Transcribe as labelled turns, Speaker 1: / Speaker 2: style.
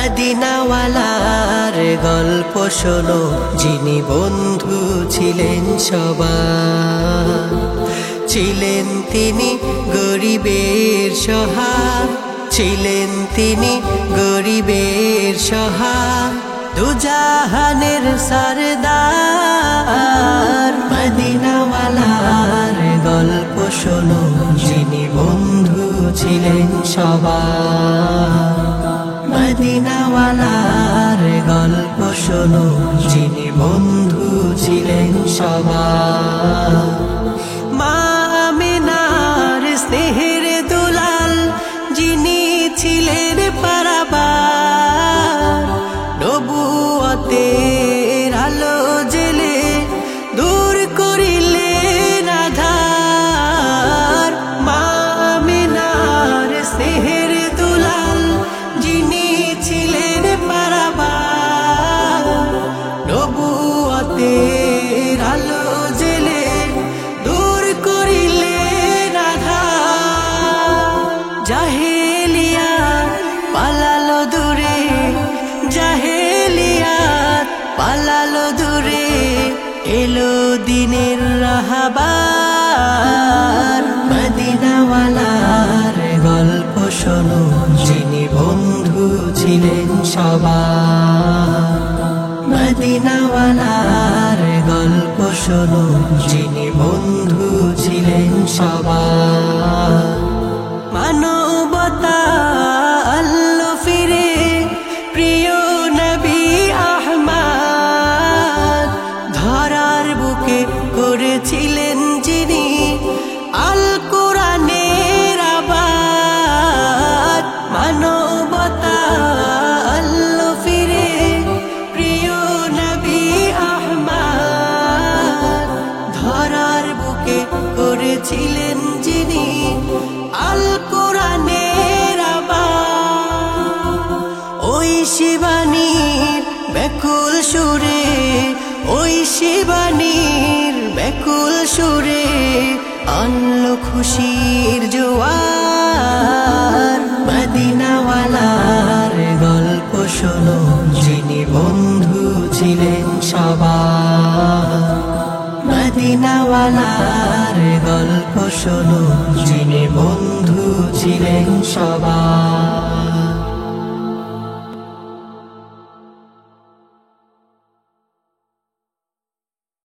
Speaker 1: মদিনাওয়ালার গল্প শোনো, যিনি বন্ধু ছিলেন সবার। ছিলেন তিনি গরিবের সহায়, ছিলেন তিনি গরিবের সহায়, দুজাহানের সরদার। মদিনাওয়ালার গল্প শোনো, যিনি বন্ধু ছিলেন সবার। মদিনাওয়ালার গল্প শোনো, যিনি বন্ধু ছিলেন সবার। মা আমিনার স্নেহের দুলাল, যিনি ছিলেন পারাবার। নবুয়তের আলো জেলে দূর করিলেন আঁধার। মা আমিনার স্নেহের দুলাল, যিনি ছিলেন পারাবার। নবুয়তের আলো জেলে দূর করিলেন আঁধার। জাহেলিয়াত পালালো দূরে, জাহেলিয়াত পালালো দূরে, এলো দিনের রাহবার। মদিনাওয়ালার গল্প শোনো, যিনি বন্ধু ছিলেন সবার। মদিনাওয়ালার গল্প শোনো, যিনি বন্ধু ছিলেন সবার। মানবতা আল্লো ফিরে প্রিয় নবী আহমদ, ধরার বুকে করেছিলেন যিনি আল কোরআনের আবাদ। মানবতা আল্লো ফিরে প্রিয় নবী আহমদ, ধরার বুকে করেছিলেন যিনি আল কোরআনের আবাদ। ওই শিবানীর ব্যাকুল সুরে, ওই শিবানীর ব্যাকুল সুরে, আনলো খুশির জোয়ার। মদিনাওয়ালার গল্প শোনো, যিনি বন্ধু ছিলেন সবার। মদিনাওয়ালার গল্প শোনো, যিনি বন্ধু ছিলেন সবার।